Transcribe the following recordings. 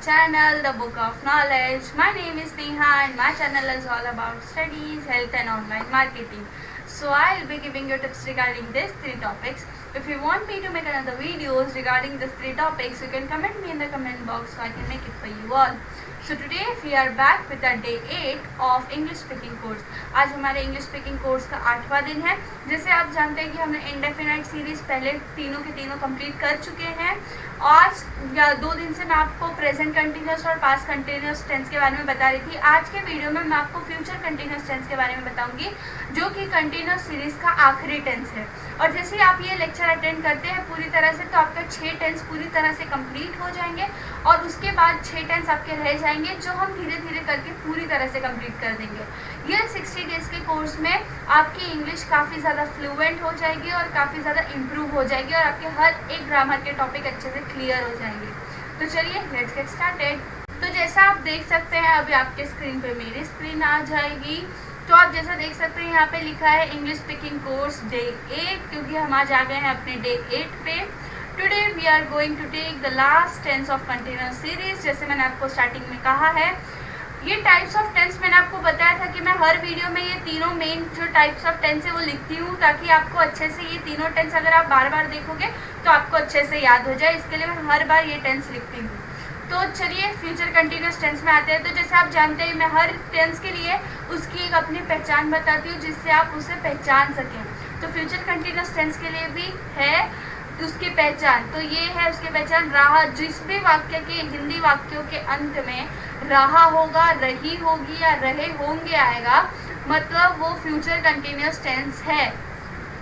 channel, The Book of Knowledge. My name is Neha and my channel is all about studies, health and online marketing. So I'll be giving you tips regarding these three topics. If you want me to make another videos regarding these three topics, you can comment me in the comment box so I can make it for you all. So today we are back with our day 8 of English speaking course. आज हमारे English speaking course का 8वां दिन है। जैसे आप जानते हैं कि हमने इंडेफिनाइट सीरीज पहले तीनों के तीनों कंप्लीट कर चुके हैं। आज 2 दिन से मैं आपको प्रेजेंट कंटिन्यूअस और पास्ट कंटिन्यूअस टेंस के बारे में बता रही थी। आज के वीडियो में मैं आपको फ्यूचर कंटिन्यूअस टेंस के बारे में बताऊंगी, जो कि कंटिन्यूअस सीरीज का आखिरी टेंस है। और जैसे आप ये लेक्चर अटेंड करते हैं पूरी तरह से, तो आपका 6 टेंस पूरी तरह से कंप्लीट हो जाएंगे और उसके बाद 6 टेंस आपके रह जाएंगे, जो हम धीरे धीरे करके पूरी तरह से कंप्लीट कर देंगे। ये 60 डेज के कोर्स में आपकी इंग्लिश काफ़ी ज़्यादा फ्लुएंट हो जाएगी और काफ़ी ज़्यादा इम्प्रूव हो जाएगी और आपके हर एक ग्रामर के टॉपिक अच्छे से क्लियर हो जाएंगे। तो चलिए लेट्स गेट स्टार्टेड। तो जैसा आप देख सकते हैं, अभी आपके स्क्रीन पे मेरी स्क्रीन आ जाएगी। तो आप जैसा देख सकते हैं यहाँ पे लिखा है इंग्लिश स्पीकिंग कोर्स डे 8, क्योंकि हम आज आ गए हैं अपने डे 8 पे। Today we are going to take the last tense of continuous series. जैसे मैंने आपको स्टार्टिंग में कहा है, ये टाइप्स ऑफ टेंस मैंने आपको बताया था कि मैं हर वीडियो में ये तीनों मेन जो टाइप्स ऑफ टेंस है वो लिखती हूँ, ताकि आपको अच्छे से ये तीनों टेंस अगर आप बार बार देखोगे तो आपको अच्छे से याद हो जाए। इसके लिए मैं हर बार ये टेंस लिखती हूँ। तो चलिए फ्यूचर कंटिन्यूअस टेंस में आते हैं। तो जैसे आप जानते हैं, मैं हर टेंस के लिए उसकी एक अपनी पहचान बताती हूँ, जिससे आप उसे पहचान सकें। तो फ्यूचर कंटिन्यूअस टेंस के लिए भी है उसकी पहचान। तो ये है उसकी पहचान, रहा। जिस भी वाक्य के हिंदी वाक्यों के अंत में रहा होगा, रही होगी या रहे होंगे आएगा, मतलब वो फ्यूचर कंटिन्यूअस टेंस है।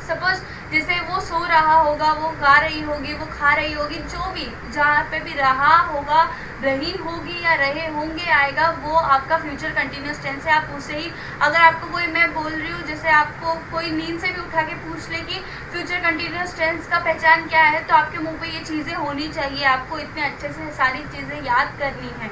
सपोज जैसे वो सो रहा होगा, वो गा रही होगी, वो खा रही होगी, जो भी जहाँ पे भी रहा होगा, रही होगी या रहे होंगे आएगा, वो आपका फ्यूचर कंटिन्यूअस टेंस है। आप उसे ही, अगर आपको कोई, मैं बोल रही हूँ, जैसे आपको कोई नींद से भी उठा के पूछ ले कि फ्यूचर कंटिन्यूअस टेंस का पहचान क्या है, तो आपके मुंह पे ये चीज़ें होनी चाहिए। आपको इतने अच्छे से सारी चीज़ें याद करनी है।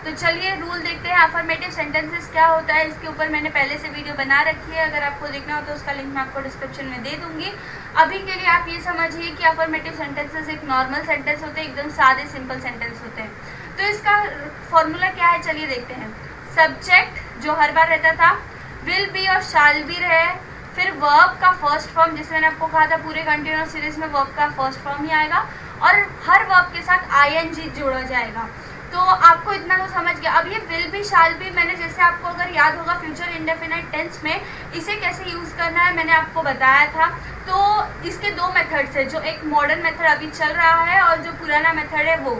तो चलिए रूल देखते हैं। अफर्मेटिव सेंटेंसेस क्या होता है, इसके ऊपर मैंने पहले से वीडियो बना रखी है। अगर आपको देखना हो तो उसका लिंक मैं आपको डिस्क्रिप्शन में दे दूंगी। अभी के लिए आप ये समझिए कि अफर्मेटिव सेंटेंसेस एक नॉर्मल सेंटेंस होते हैं, एकदम सादे सिंपल सेंटेंस होते हैं। तो इसका फॉर्मूला क्या है, चलिए देखते हैं। सब्जेक्ट जो हर बार रहता था, विल बी और शाल बी रहे, फिर वर्ब का फर्स्ट फॉर्म, जैसे मैंने आपको कहा था पूरे कंटिन्यूअस सीरीज में वर्ब का फर्स्ट फॉर्म ही आएगा, और हर वर्ब के साथ आईएनजी जोड़ा जाएगा। तो आपको इतना तो समझ गया। अब ये विल बी शाल बी, मैंने जैसे आपको अगर याद होगा फ्यूचर इंडेफिनाइट टेंस में इसे कैसे यूज़ करना है मैंने आपको बताया था। तो इसके 2 मेथड्स है, जो एक मॉडर्न मेथड अभी चल रहा है और जो पुराना मेथड है वो।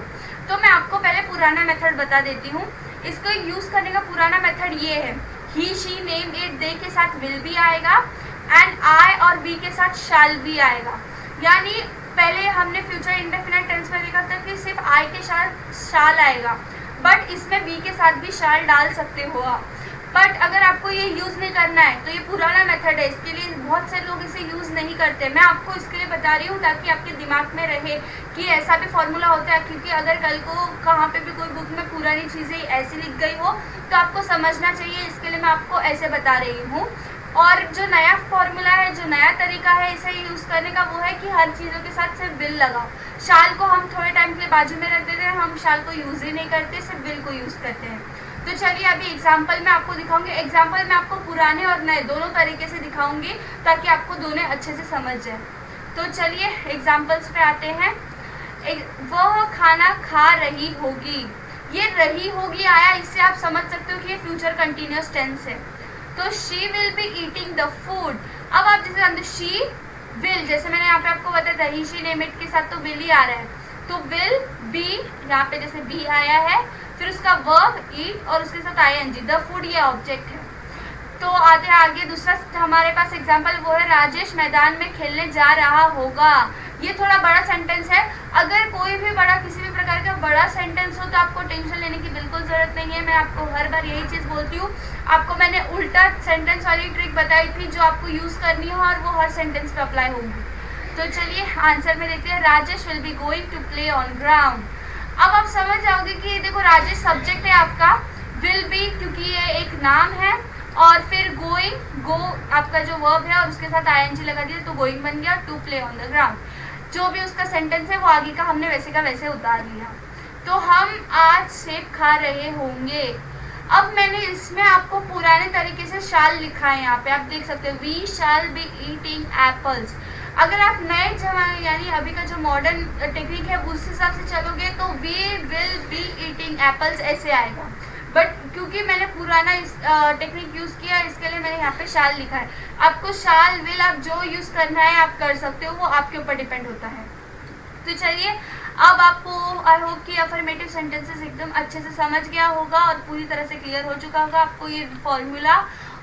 तो मैं आपको पहले पुराना मेथड बता देती हूँ। इसको यूज़ करने का पुराना मेथड ये है, ही शी नेम इट दे के साथ विल बी आएगा एंड आई और बी के साथ शाल बी आएगा। यानी पहले हमने फ्यूचर इंडेफिनाइट टेंस में देखा था कि सिर्फ आई के साथ शाल आएगा, बट इसमें वी के साथ भी शाल डाल सकते हो आप। बट अगर आपको ये यूज़ नहीं करना है तो ये पुराना मेथड है, इसके लिए बहुत से लोग इसे यूज़ नहीं करते। मैं आपको इसके लिए बता रही हूँ ताकि आपके दिमाग में रहे कि ऐसा भी फॉर्मूला होता है, क्योंकि अगर कल को कहाँ पे भी कोई बुक में पुरानी चीज़ें ऐसी लिख गई हो तो आपको समझना चाहिए। इसके लिए मैं आपको ऐसे बता रही हूँ। और जो नया फॉर्मूला है, जो नया तरीका है इसे यूज़ करने का, वो है कि हर चीज़ों के साथ सिर्फ विल लगाओ। शाल को हम थोड़े टाइम के लिए बाजू में रख देते हैं, हम शाल को यूज़ ही नहीं करते, सिर्फ विल को यूज़ करते हैं। तो चलिए अभी एग्जाम्पल में आपको दिखाऊंगी। एग्जाम्पल में आपको पुराने और नए दोनों तरीके से दिखाऊंगी, ताकि आपको दोनों अच्छे से समझ जाए। तो चलिए एग्जाम्पल्स पे आते हैं। वह खाना खा रही होगी, ये रही होगी आया, इससे आप समझ सकते हो कि ये फ्यूचर कंटिन्यूअस टेंस है। तो she will be eating the food. अब आप जैसे जानते, शी विल, जैसे मैंने यहाँ पे आपको बताया था, ही शी नेम इट के साथ तो विल ही आ रहा है, तो विल बी, यहाँ पे जैसे बी आया है, फिर उसका वर्ब ईट और उसके साथ आईएनजी, द फूड ये ऑब्जेक्ट है। तो आते आगे दूसरा हमारे पास एग्जाम्पल वो है, राजेश मैदान में खेलने जा रहा होगा। ये थोड़ा बड़ा सेंटेंस है। अगर कोई भी बड़ा, किसी भी प्रकार का बड़ा सेंटेंस हो तो आपको टेंशन लेने की बिल्कुल ज़रूरत नहीं है। मैं आपको हर बार यही चीज़ बोलती हूँ। आपको मैंने उल्टा सेंटेंस वाली ट्रिक बताई थी, जो आपको यूज़ करनी है और वो हर सेंटेंस पे अप्लाई होगी। तो चलिए आंसर में देखते हैं। Rajesh will be going to play on ground. अब आप समझ जाओगे कि ये देखो, राजेश सब्जेक्ट है आपका, विल बी क्योंकि ये एक नाम है, और फिर गोइंग, गो आपका जो वर्ब है और उसके साथ आईएनजी लगा दिया तो गोइंग बन गया, to play on the ground. जो भी उसका सेंटेंस है वो आगे का हमने वैसे का वैसे उतार लिया। तो हम आज सेब खा रहे होंगे। अब मैंने इसमें आपको पुराने तरीके से शाल लिखा है, यहाँ पे आप देख सकते हो, we shall be eating apples. अगर आप नए जमाने यानी अभी का जो मॉडर्न टेक्निक है उस हिसाब से चलोगे तो we will be eating apples ऐसे आएगा, बट क्योंकि मैंने पुराना इस टेक्निक यूज किया इसके लिए मैंने यहाँ पे शाल लिखा है। आपको शाल विल आप जो यूज करना है आप कर सकते हो, वो आपके ऊपर डिपेंड होता है। तो चलिए अब आपको आई होप कि अफर्मेटिव सेंटेंसेस एकदम अच्छे से समझ गया होगा और पूरी तरह से क्लियर हो चुका होगा आपको ये फॉर्मूला,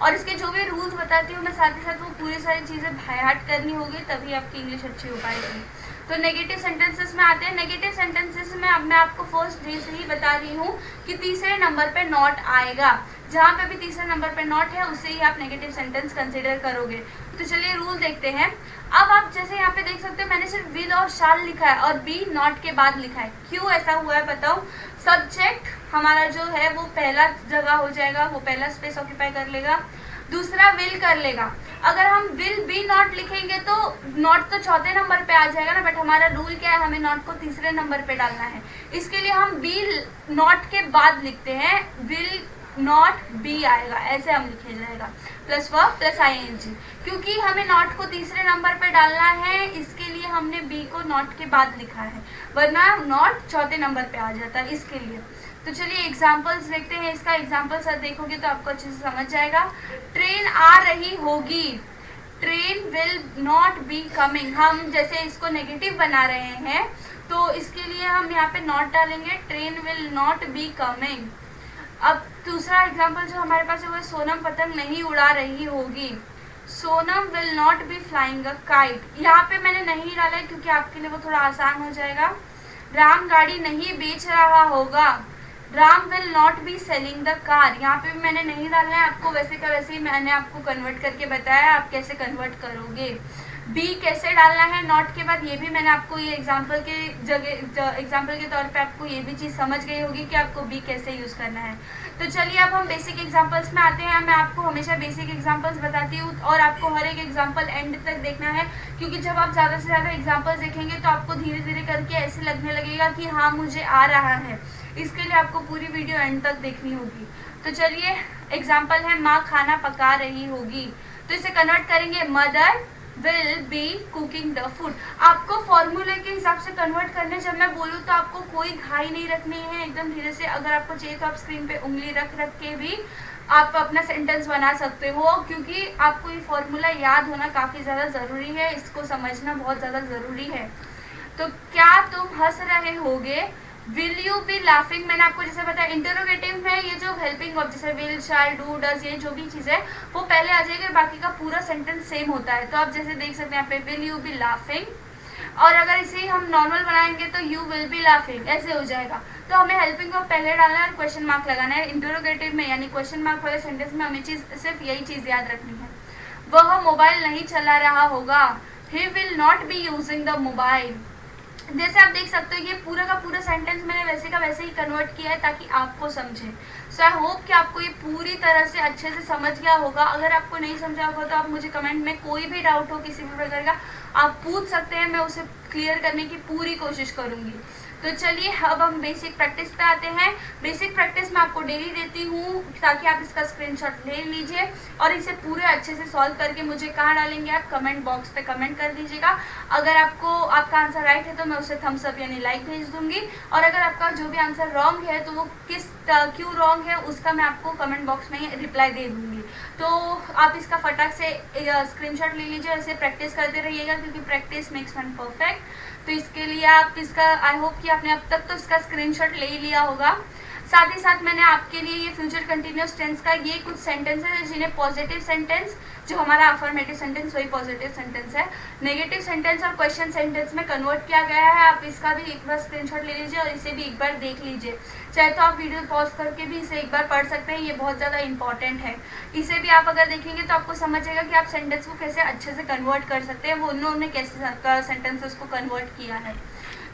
और इसके जो भी रूल्स बताती हूँ मैं साथ ही साथ वो पूरी सारी चीज़ें बाय हार्ट करनी होगी, तभी आपकी इंग्लिश अच्छी हो पाएगी। तो नेगेटिव सेंटेंसेस में आते हैं। नेगेटिव सेंटेंसेस में अब मैं आपको फर्स्ट डे से ही बता रही हूँ कि तीसरे नंबर पे नॉट आएगा। जहाँ पे भी तीसरे नंबर पे नॉट है उससे ही आप नेगेटिव सेंटेंस कंसिडर करोगे। तो चलिए रूल देखते हैं। अब आप जैसे यहाँ पे देख सकते हो मैंने सिर्फ विल और शाल लिखा है और बी नॉट के बाद लिखा है। क्यों ऐसा हुआ है बताओ? सब्जेक्ट हमारा जो है वो पहला जगह हो जाएगा, वो पहला स्पेस ऑक्यूपाई कर लेगा, दूसरा विल कर लेगा। अगर हम विल बी नॉट लिखेंगे तो नॉट तो चौथे नंबर पे आ जाएगा ना, बट हमारा रूल क्या है, हमें नॉट को तीसरे नंबर पे डालना है। इसके लिए हम बी नॉट के बाद लिखते हैं, विल नॉट बी आएगा, ऐसे हम लिखे जाएगा, प्लस वर्ब प्लस आईएनजी। क्योंकि हमें नॉट को तीसरे नंबर पे डालना है इसके लिए हमने बी को नॉट के बाद लिखा है, वरना नॉट चौथे नंबर पे आ जाता है इसके लिए। तो चलिए एग्जाम्पल्स देखते हैं। इसका एग्जाम्पल सर देखोगे तो आपको अच्छे से समझ जाएगा। ट्रेन आ रही होगी, train will not be coming. हम जैसे इसको नेगेटिव बना रहे हैं तो इसके लिए हम यहाँ पे नॉट डालेंगे, train will not be coming. अब दूसरा एग्जाम्पल जो हमारे पास है वो सोनम पतंग नहीं उड़ा रही होगी, Sonam will not be flying a kite. यहाँ पे मैंने नहीं डाला है क्योंकि आपके लिए वो थोड़ा आसान हो जाएगा। राम गाड़ी नहीं बेच रहा होगा, Ram will not be selling the car. यहाँ पे भी मैंने नहीं डालना है, आपको वैसे का वैसे ही मैंने आपको कन्वर्ट करके बताया, आप कैसे कन्वर्ट करोगे। बी कैसे डालना है नॉट के बाद, ये भी मैंने आपको ये एग्जाम्पल के जगह एग्जाम्पल के तौर पे आपको ये भी चीज़ समझ गई होगी कि आपको बी कैसे यूज़ करना है। तो चलिए अब हम बेसिक एग्जाम्पल्स में आते हैं। मैं आपको हमेशा बेसिक एग्जाम्पल्स बताती हूँ और आपको हर एक एग्जाम्पल एंड तक देखना है, क्योंकि जब आप ज़्यादा से ज़्यादा एग्जाम्पल्स देखेंगे तो आपको धीरे धीरे करके ऐसे लगने लगेगा कि हाँ मुझे आ रहा है। इसके लिए आपको पूरी वीडियो एंड तक देखनी होगी। तो चलिए एग्जाम्पल है, माँ खाना पका रही होगी, तो इसे कन्वर्ट करेंगे, mother will be cooking the food. आपको फॉर्मूले के हिसाब से कन्वर्ट करने जब मैं बोलूँ तो आपको कोई घाई नहीं रखनी है, एकदम धीरे से। अगर आपको चाहिए तो आप स्क्रीन पे उंगली रख रख के भी आप अपना सेंटेंस बना सकते हो, क्योंकि आपको ये फॉर्मूला याद होना काफ़ी ज़्यादा ज़रूरी है, इसको समझना बहुत ज़्यादा ज़रूरी है। तो क्या तुम हंस रहे होगे, विल यू बी लाफिंग। मैंने आपको जैसे बताया इंटरोगेटिव में ये जो हेल्पिंग वर्ब जैसे विल, शैल, डू, डज, ये जो भी चीज़ है वो पहले आ जाएगी, बाकी का पूरा सेंटेंस सेम होता है। तो आप जैसे देख सकते हैं यहाँ पे विल यू बी लाफिंग, और अगर इसे ही हम नॉर्मल बनाएंगे तो यू विल बी लाफिंग ऐसे हो जाएगा। तो हमें हेल्पिंग वर्ब पहले डालना है और क्वेश्चन मार्क लगाना है। इंटरोगेटिव में यानी क्वेश्चन मार्क वाले सेंटेंस में हमें सिर्फ यही चीज़ याद रखनी है। वह मोबाइल नहीं चला रहा होगा, he will not be using the mobile. जैसे आप देख सकते हो ये पूरा का पूरा सेंटेंस मैंने वैसे का वैसे ही कन्वर्ट किया है ताकि आपको समझे। सो आई होप कि आपको ये पूरी तरह से अच्छे से समझ गया होगा। अगर आपको नहीं समझा होगा तो आप मुझे कमेंट में कोई भी डाउट हो किसी भी प्रकार का आप पूछ सकते हैं, मैं उसे क्लियर करने की पूरी कोशिश करूँगी। तो चलिए अब हम बेसिक प्रैक्टिस पे आते हैं। बेसिक प्रैक्टिस मैं आपको डेली देती हूँ ताकि आप इसका स्क्रीनशॉट ले लीजिए और इसे पूरे अच्छे से सॉल्व करके मुझे कहाँ डालेंगे आप कमेंट बॉक्स पे कमेंट कर दीजिएगा। अगर आपको आपका आंसर राइट है तो मैं उसे थम्स अप यानी लाइक भेज दूंगी, और अगर आपका जो भी आंसर रॉन्ग है तो वो क्यों रॉन्ग है उसका मैं आपको कमेंट बॉक्स में रिप्लाई दे दूंगी। तो आप इसका फटाक से स्क्रीनशॉट ले लीजिए और इसे प्रैक्टिस करते रहिएगा, क्योंकि प्रैक्टिस मेक्स मैन परफेक्ट। तो इसके लिए आप इसका आई होप कि आपने अब तक तो इसका स्क्रीनशॉट ले ही लिया होगा। साथ ही साथ मैंने आपके लिए ये फ्यूचर कंटिन्यूअस टेंस का ये कुछ सेंटेंस है जिन्हें पॉजिटिव सेंटेंस, जो हमारा अफर्मेटिव सेंटेंस वही पॉजिटिव सेंटेंस है, नेगेटिव सेंटेंस और क्वेश्चन सेंटेंस में कन्वर्ट किया गया है। आप इसका भी एक बार स्क्रीनशॉट ले लीजिए और इसे भी एक बार देख लीजिए। चाहे तो आप वीडियो पॉज करके भी इसे एक बार पढ़ सकते हैं, ये बहुत ज़्यादा इंपॉर्टेंट है। इसे भी आप अगर देखेंगे तो आपको समझ आएगा कि आप सेंटेंस को कैसे अच्छे से कन्वर्ट कर सकते हैं, वो उन्होंने कैसे सेंटेंसेस को कन्वर्ट किया है।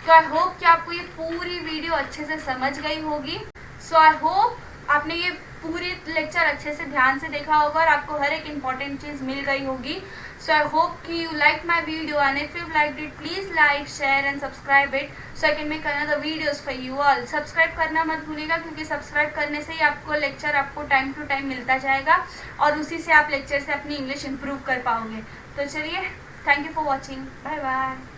तो आई होप कि आपको ये पूरी वीडियो अच्छे से समझ गई होगी। सो आई होप आपने ये पूरे लेक्चर अच्छे से ध्यान से देखा होगा और आपको हर एक इम्पॉर्टेंट चीज़ मिल गई होगी. So I hope you liked my video, and if you liked it, please like, share and subscribe it so I can make another videos for you all. Subscribe करना मत भूलिएगा, क्योंकि सब्सक्राइब करने से ही आपको लेक्चर आपको टाइम टू टाइम मिलता जाएगा और उसी से आप लेक्चर से अपनी इंग्लिश इम्प्रूव कर पाओगे. तो चलिए, thank you for watching. Bye bye.